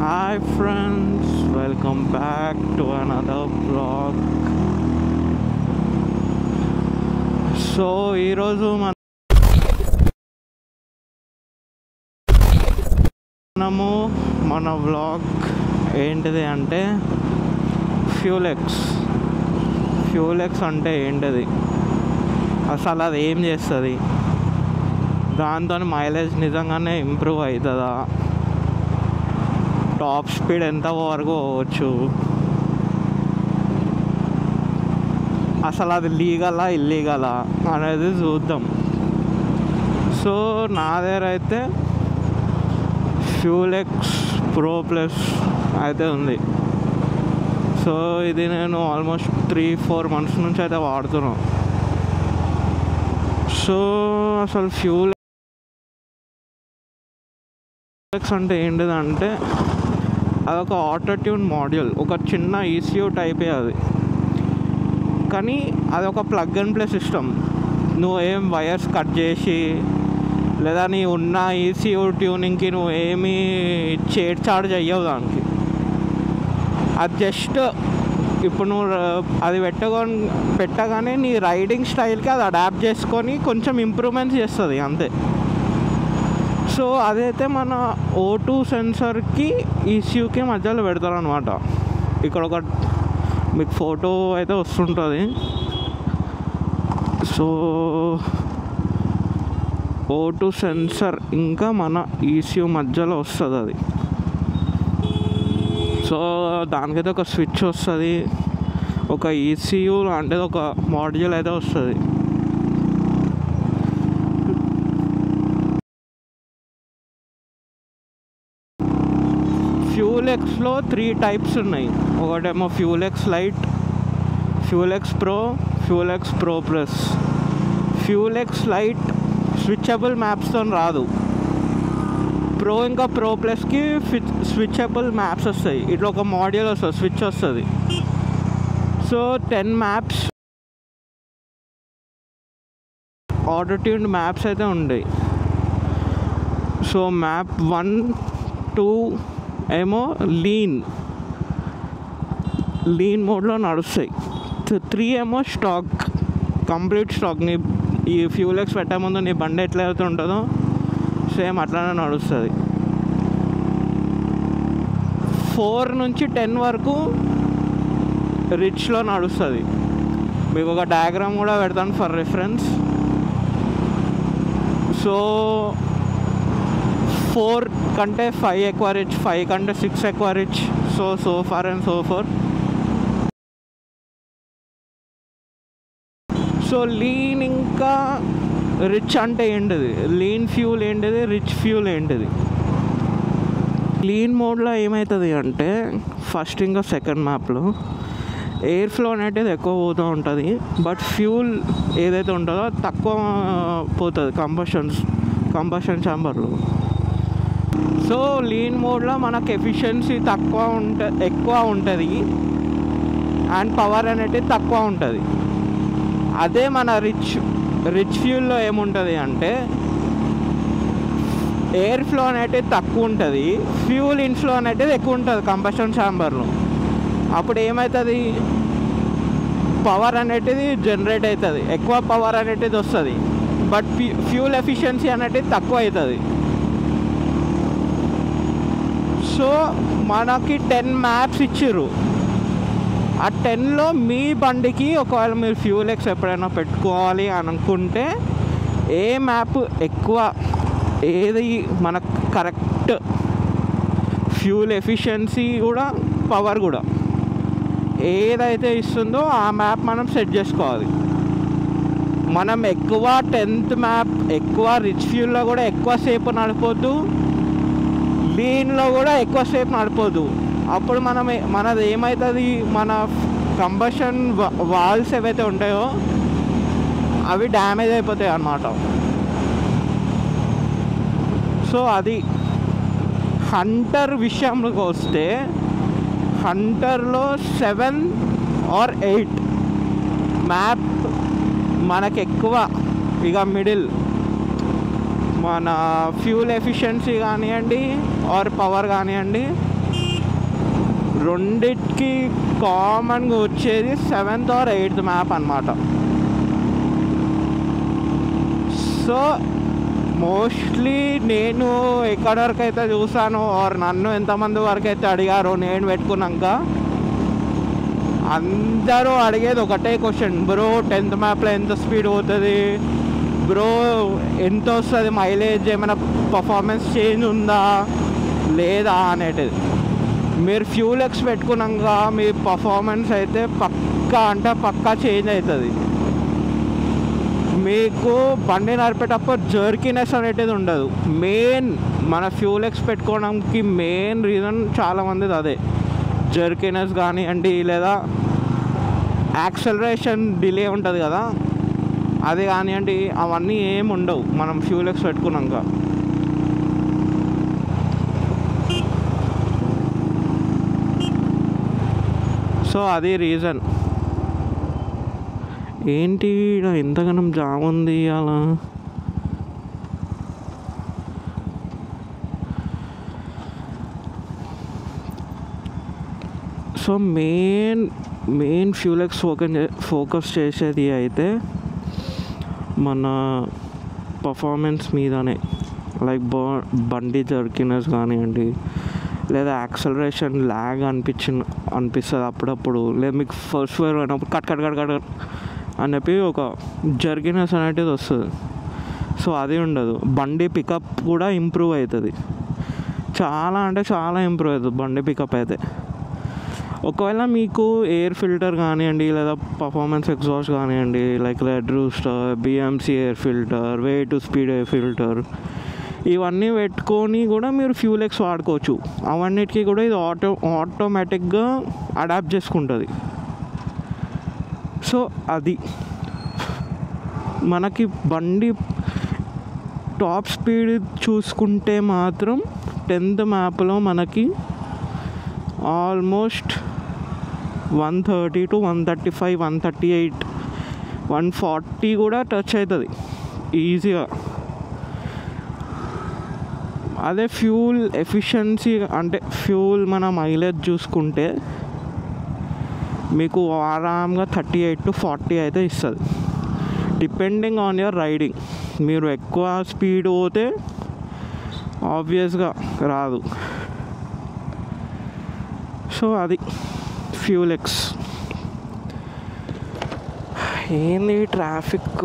Hi friends, welcome back to another vlog. So ఈరోజు మనము మన వ్లాగ్ ఏంటిది అంటే ఫ్యూల్ ఎక్స్ అంటే ఏంటిది, అసలు అది ఏం చేస్తుంది, దాంతో మైలేజ్ నిజంగానే ఇంప్రూవ్ అవుతుందా, టాప్ స్పీడ్ ఎంత వరకు పోవచ్చు, అసలు అది లీగలా ఇల్లీగలా అనేది చూద్దాం. సో నా దగ్గర అయితే ఫ్యూల్ ఎక్స్ ప్రో ప్లస్ అయితే ఉంది. సో ఇది నేను ఆల్మోస్ట్ 3-4 months నుంచి అయితే వాడుతున్నాను. సో అసలు ఫ్యూల్ ఎక్స్ అంటే ఏంటిదంటే అదొక ఆటో ట్యూన్ మాడ్యూల్, ఒక చిన్న ECU టైపే అది. కానీ అదొక ప్లగ్ అండ్ ప్లే సిస్టమ్. నువ్వు ఏం వైర్స్ కట్ చేసి లేదా నీ ఉన్న ECU ట్యూనింగ్కి నువ్వు ఏమీ చేర్చాడు చెయ్యవు దానికి. అది జస్ట్ ఇప్పుడు నువ్వు అది పెట్టగానే నీ రైడింగ్ స్టైల్కి అది అడాప్ట్ చేసుకొని కొంచెం ఇంప్రూవ్మెంట్స్ చేస్తుంది అంతే. సో అదైతే మన O2 సెన్సర్కి ECUకి మధ్యలో పెడతారు అనమాట. ఇక్కడ ఒక మీకు ఫోటో అయితే వస్తుంటుంది. సో O2 సెన్సర్ ఇంకా మన ECU మధ్యలో వస్తుంది అది. సో దానికైతే ఒక స్విచ్ వస్తుంది, ఒక ECU లాంటిది ఒక మాడ్యూల్ అయితే వస్తుంది. ఫ్యూల్ ఎక్స్లో 3 types ఉన్నాయి. ఒకటేమో fuel X lite, fuel X pro, fuel X pro plus. Fuel X lite switchable మ్యాప్స్తో రాదు. ప్రో ఇంకా ప్రో ప్లస్కి స్విచబుల్ మ్యాప్స్ వస్తాయి. ఇట్లా ఒక మాడ్యూల్ వస్తుంది, స్విచ్ వస్తుంది. So 10 maps auto tuned maps అయితే ఉంటాయి. సో మ్యాప్ 1, 2 ఏమో లీన్ మోడ్లో నడుస్తాయి. 3 ఏమో స్టాక్, కంప్లీట్ స్టాక్. నీ ఈ ఫ్యూల్ ఎక్స్ పెట్టే ముందు నీ బండి ఎట్లయితే ఉంటుందో సేమ్ అట్లానే నడుస్తుంది. 4 నుంచి 10 వరకు రిచ్లో నడుస్తుంది. మీకు ఒక డయాగ్రామ్ కూడా పెడతాను ఫర్ రిఫరెన్స్. సో 4 కంటే 5 ఎక్కువ రిచ్, 5 కంటే 6 ఎక్కువ rich. So far and so four. So lean ఇంకా రిచ్ అంటే ఏంటిది, లీన్ ఫ్యూల్ ఏంటిది, రిచ్ ఫ్యూల్ ఏంటిది. లీన్ మోడ్లో ఏమవుతుంది అంటే ఫస్ట్ ఇంకా సెకండ్ మ్యాప్లో ఎయిర్ ఫ్లో అనేది ఎక్కువ పోతూ ఉంటుంది, బట్ ఫ్యూల్ ఏదైతే ఉంటుందో తక్కువ పోతుంది కంబషన్ ఛాంబర్లో. సో లీన్ మోడ్లో మనకు ఎఫిషియన్సీ ఎక్కువ ఉంటుంది అండ్ పవర్ అనేది తక్కువ ఉంటుంది. అదే మన రిచ్ ఫ్యూల్లో ఏముంటుంది అంటే ఎయిర్ ఫ్లో అనేది తక్కువ ఉంటుంది, ఫ్యూల్ ఇన్ఫ్లో అనేది ఎక్కువ ఉంటుంది కంబషన్ ఛాంబర్లో. అప్పుడు ఏమవుతుంది, పవర్ అనేది జనరేట్ అవుతుంది, ఎక్కువ పవర్ అనేది వస్తుంది, బట్ ఫ్యూల్ ఎఫిషియన్సీ అనేది తక్కువ అవుతుంది. సో మనకి 10 maps ఇచ్చిర్రు. ఆ 10లో మీ బండికి ఒకవేళ మీరు ఫ్యూల్ ఎక్స్ ఎప్పుడైనా పెట్టుకోవాలి అని అనుకుంటే ఏ మ్యాప్ ఎక్కువ, ఏది మనకు కరెక్ట్ ఫ్యూల్ ఎఫిషియన్సీ కూడా పవర్ కూడా ఏదైతే ఇస్తుందో ఆ మ్యాప్ మనం సెట్ చేసుకోవాలి. మనం ఎక్కువ 10th మ్యాప్ ఎక్కువ రిచ్ ఫ్యూల్లో కూడా ఎక్కువసేపు నడపొద్దు, లీన్లో కూడా ఎక్కువసేపు నడపొద్దు. అప్పుడు మనది ఏమవుతుంది, మన కంబషన్ వాల్స్ ఏవైతే ఉంటాయో అవి డ్యామేజ్ అయిపోతాయి అన్నమాట. సో అది హంటర్ విషయంలోకి వస్తే హంటర్లో 7 or 8 మ్యాప్ మనకు ఎక్కువ ఇక మిడిల్ మన ఫ్యూల్ ఎఫిషియన్సీ కానివ్వండి ఆర్ పవర్ కానివ్వండి రెండిటికి కామన్గా వచ్చేది 7th or 8th మ్యాప్ అన్నమాట. సో మోస్ట్లీ నేను ఎక్కడి వరకు అయితే చూసాను ఆర్ నన్ను ఎంతమంది వరకు అయితే అడిగారో నేను పెట్టుకున్నాక అందరూ అడిగేది ఒకటే క్వశ్చన్, బ్రో 10th మ్యాప్లో ఎంత స్పీడ్ పోతుంది బ్రో, ఎంత వస్తుంది మైలేజ్, ఏమైనా పర్ఫార్మెన్స్ చేంజ్ ఉందా లేదా అనేటిది. మీరు ఫ్యూల్ ఎక్స్ పెట్టుకున్నాక మీ పర్ఫార్మెన్స్ అయితే పక్కా అంటే పక్కా చేంజ్ అవుతుంది. మీకు బండి నడిపేటప్పుడు జర్కినెస్ అనేటిది ఉండదు. మెయిన్ మన ఫ్యూల్ ఎక్స్ పెట్టుకోవడానికి మెయిన్ రీజన్ చాలామందిది అదే, జర్కినెస్ కానివ్వండి లేదా యాక్సలరేషన్ డిలే ఉంటుంది కదా అది కానివ్వండి, అవన్నీ ఏమి ఉండవు మనం ఫ్యూల్ ఎక్స్ పెట్టుకున్నాక. సో అది రీజన్. ఏంటి ఎంతగానం జామ్ ఉంది అలా? So main fuel X focus చేసేది అయితే మన పర్ఫార్మెన్స్ మీదనే, లైక్ బండి జర్కినెస్ కానివ్వండి లేదా యాక్సలరేషన్ ల్యాగ్ అనిపిస్తుంది అప్పుడప్పుడు, లేదా మీకు ఫస్ట్ వేర్ అయినప్పుడు కట్ కట్ కట్ కట్ అని చెప్పి ఒక జర్కినెస్ అనేటిది వస్తుంది. సో అది ఉండదు. బండి పికప్ కూడా ఇంప్రూవ్ అవుతుంది, చాలా అంటే చాలా ఇంప్రూవ్ అవుతుంది బండి పికప్ అయితే. ఒకవేళ మీకు ఎయిర్ ఫిల్టర్ కానివ్వండి లేదా పర్ఫార్మెన్స్ ఎగ్జాస్ట్ కానివ్వండి, like red rooster, BMC air filter, way to speed air filter, ఇవన్నీ పెట్టుకొని కూడా మీరు ఫ్యూల్ ఎక్స్ వాడుకోవచ్చు. అవన్నిటికీ కూడా ఇది ఆటోమేటిక్గా అడాప్ట్ చేసుకుంటుంది. సో అది మనకి బండి టాప్ స్పీడ్ చూసుకుంటే మాత్రం 10th మ్యాప్లో మనకి ఆల్మోస్ట్ 130 to 135, 138, 140 కూడా టచ్ అవుతుంది ఈజీగా. అదే ఫ్యూల్ ఎఫిషియన్సీ అంటే ఫ్యూల్ మన మైలేజ్ చూసుకుంటే మీకు ఆరాంగా 38 to 40 అయితే ఇస్తుంది, డిపెండింగ్ ఆన్ యువర్ రైడింగ్. మీరు ఎక్కువ స్పీడ్ పోతే ఆబ్వియస్గా రాదు. సో అది ఫ్యూల్ ఎక్స్. ఏంది ట్రాఫిక్,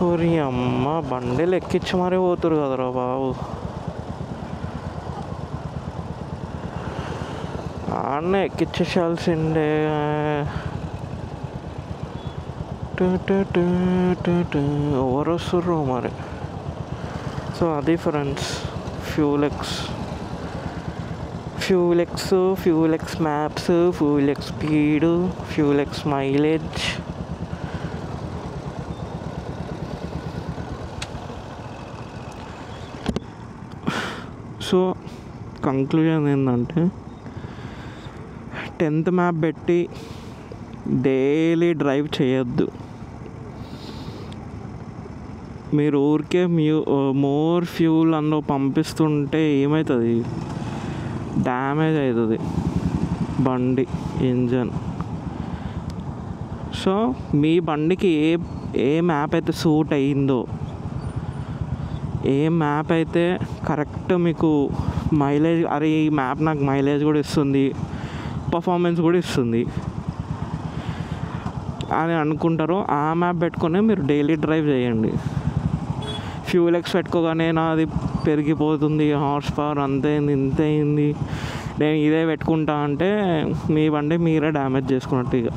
ఓరి అమ్మ బండిలు ఎక్కించి మరీ పోతురు కదరా బాబు. ఆడనే ఎక్కించేసాల్సిందే. ఎవరు వస్తుర్రు మరి. సో అది friends fuel X maps, fuel X speed, fuel X mileage. So conclusion ఏంటంటే 10th మ్యాప్ పెట్టి డైలీ డ్రైవ్ చేయొద్దు. మీరు ఊరికే మోర్ ఫ్యూల్ అందులో పంపిస్తుంటే ఏమవుతుంది, డ్యామేజ్ అవుతుంది బండి ఇంజన్. సో మీ బండికి ఏ మ్యాప్ అయితే సూట్ అయ్యిందో, ఏ మ్యాప్ అయితే కరెక్ట్ మీకు మైలేజ్, అరే ఈ మ్యాప్ నాకు మైలేజ్ కూడా ఇస్తుంది, పర్ఫార్మెన్స్ కూడా ఇస్తుంది అని అనుకుంటారో ఆ మ్యాప్ పెట్టుకొని మీరు డైలీ డ్రైవ్ చేయండి. ఫ్యూల్ ఎక్స్ పెట్టుకోగానే నాది పెరిగిపోతుంది, హార్స్ పవర్ అంతైంది ఇంతైంది, నేను ఇదే పెట్టుకుంటా అంటే మీ బండి మీరే డ్యామేజ్ చేసుకున్నట్టు ఇక.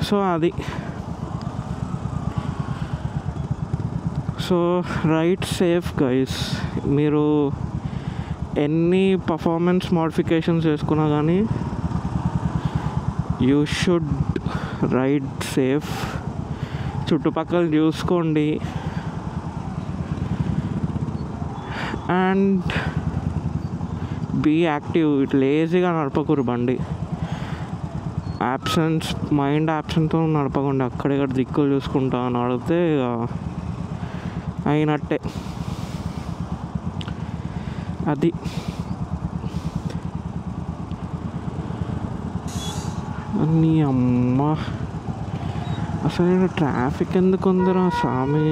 సో అది. So right safe guys. మీరు ఎన్ని పర్ఫార్మెన్స్ మోడిఫికేషన్స్ చేసుకున్నా కానీ యూ షుడ్ రైడ్ సేఫ్. చుట్టుపక్కల చూసుకోండి అండ్ బీ యాక్టివ్. లేజీగా నడపకూరు బండి. మైండ్ యాబ్సెంట్తో నడపకుండా అక్కడిక్కడ దిక్కులు చూసుకుంటా నడిపితే అయినట్టే. అది నీ అమ్మ, అసలు ట్రాఫిక్ ఎందుకు ఉందిరా స్వామి.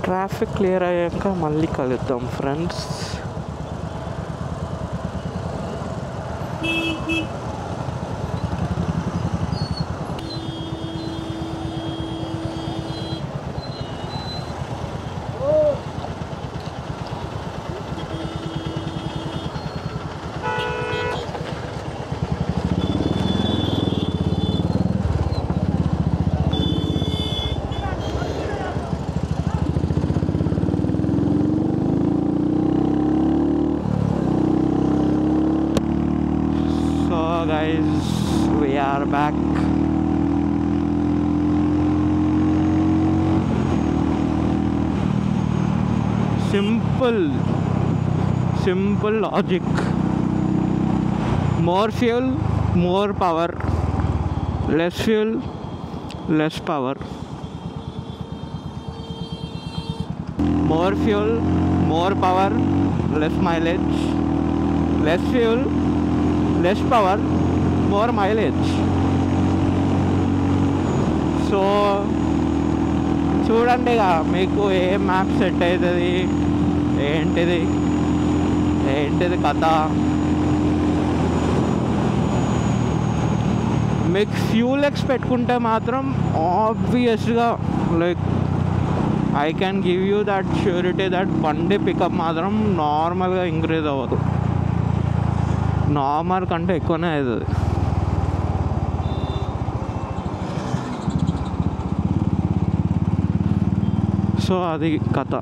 ట్రాఫిక్ క్లియర్ అయ్యాక మళ్ళీ కలుద్దాం friends. Guys, we are back. Simple logic. More fuel, more power. Less fuel, less power. More fuel, more power, less mileage. Less fuel, less power, more mileage. So చూడండి ఇక మీకు ఏ map set అవుతుంది, ఏంటిది కథ. మీకు ఫ్యూల్ ఎక్స్ పెట్టుకుంటే మాత్రం ఆబ్వియస్గా like I can give you that surety that బండి పికప్ మాత్రం నార్మల్గా ఇంక్రీజ్ అవ్వదు, నార్మల్ కంటే ఎక్కువనే అవుతుంది. సో అది కథ.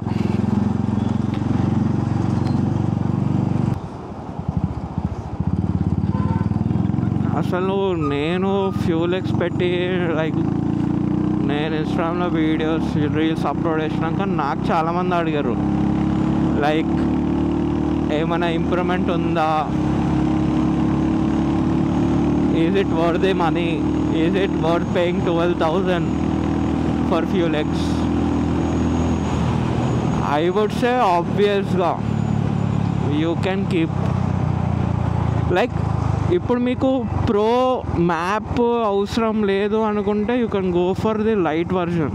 అసలు నేను ఫ్యూల్ ఎక్స్ పెట్టి లైక్ నేను ఇన్స్టాగ్రామ్లో వీడియోస్ రీల్స్ అప్లోడ్ చేసినాక నాకు చాలామంది అడిగారు లైక్ ఏమైనా ఇంప్రూవ్మెంట్ ఉందా, is it worth the money, is it worth paying 12,000 for fuel X? I would say obviously you can keep like ఇప్పుడు మీకు ప్రో మ్యాప్ అవసరం లేదు అనుకుంటే you can go for the light version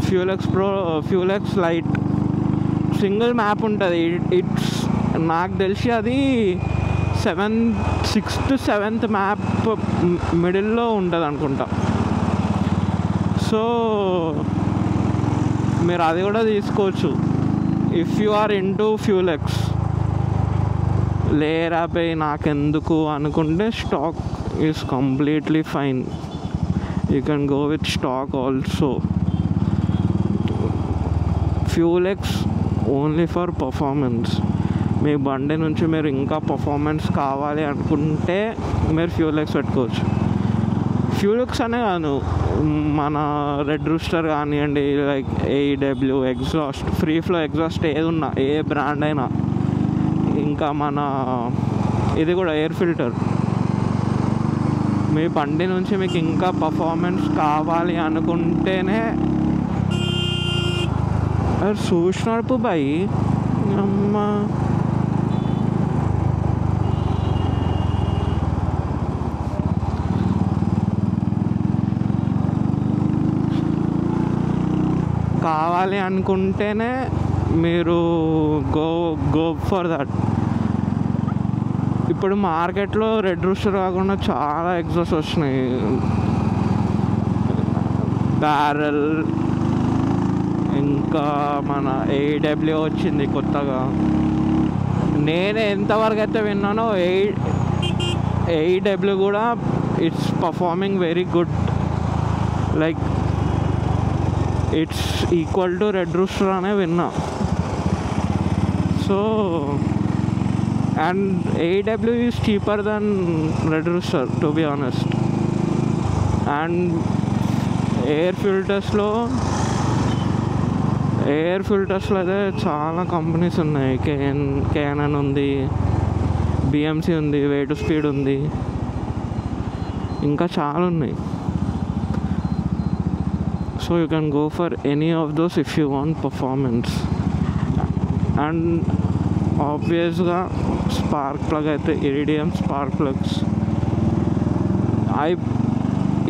fuel X light. Single map ఉంటుంది. It's నాకు తెలిసి అది 6th 7th map మిడిల్లో ఉంటుంది అనుకుంటా. సో మీరు అది కూడా తీసుకోవచ్చు if you are into fuel X. లేరాపై నాకెందుకు అనుకుంటే stock is completely fine. You can go with stock also. Fuel X only for performance. మీ బండి నుంచి మీరు ఇంకా పర్ఫార్మెన్స్ కావాలి అనుకుంటే మీరు ఫ్యూల్ ఎక్స్ పెట్టుకోవచ్చు. ఫ్యూల్ ఎక్స్ అనే కాదు, మన రెడ్ రూస్టర్ కానివ్వండి, like AEW exhaust, free flow exhaust ఏది ఉన్నా, ఏ బ్రాండ్ అయినా, ఇంకా మన ఇది కూడా ఎయిర్ ఫిల్టర్. మీ బండి నుంచి మీకు ఇంకా పర్ఫార్మెన్స్ కావాలి అనుకుంటేనే చూసినప్పుడు బాయ్ అమ్మ కావాలి అనుకుంటేనే మీరు గో ఫర్ దట్. ఇప్పుడు మార్కెట్లో రెడ్ రూస్టర్ కాకుండా చాలా ఎగ్జాస్ట్ వచ్చినాయి. బ్యారెల్, ఇంకా మన ఏడబ్ల్యూ వచ్చింది కొత్తగా. నేను ఎంతవరకు అయితే విన్నానో ఏడబ్ల్యూ కూడా it's performing very good. Like it's equal to red rooster అనే విన్నా. So and AEW is cheaper than Red Rooster, to be honest. And air filtersలో అయితే చాలా కంపెనీస్ ఉన్నాయి. కేనన్ ఉంది, BMC ఉంది, వే టు స్పీడ్ ఉంది, ఇంకా చాలా ఉన్నాయి. So you can go for any of those if you want performance. And ఆబ్వియస్గా స్పార్క్ ప్లగ్ అయితే iridium spark plugs.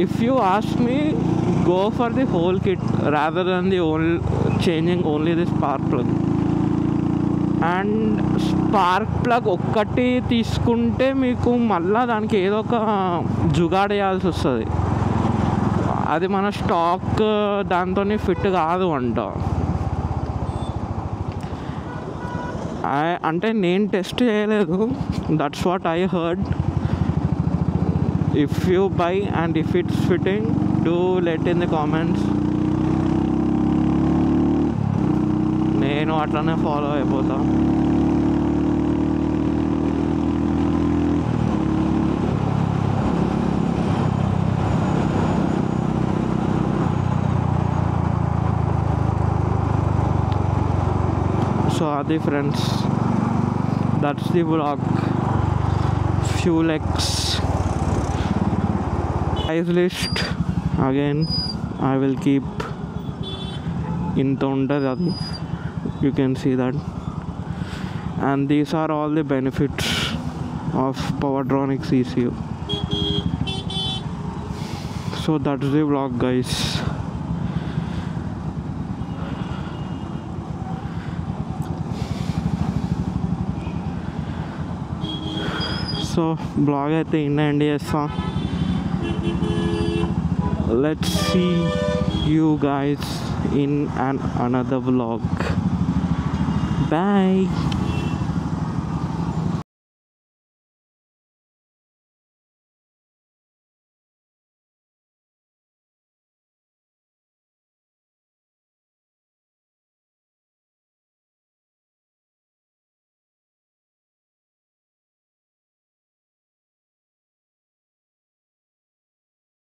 If you ask me, go for the whole kit rather than changing only the spark plug. And spark plug ఒక్కటి తీసుకుంటే మీకు మళ్ళీ దానికి ఏదో ఒక జుగాడ్ వేయాల్సి వస్తుంది. అది మన స్టాక్ దాంతో ఫిట్ కాదు అంట. అంటే నేను టెస్ట్ చేయలేదు, that's what I heard. If you buy and if it's fitting, do let in the comments. నేను అట్లనే ఫాలో అయిపోతా. సో అది friends, that's the vlog. FuelX price list again I will keep ఇంత ఉంటుంది అది, you can see that. And these are all the benefits of Powerdronics ECU. So that's the vlog guys. So blog అయితే end చేస్తా. Let's see you guys in another vlog. Bye.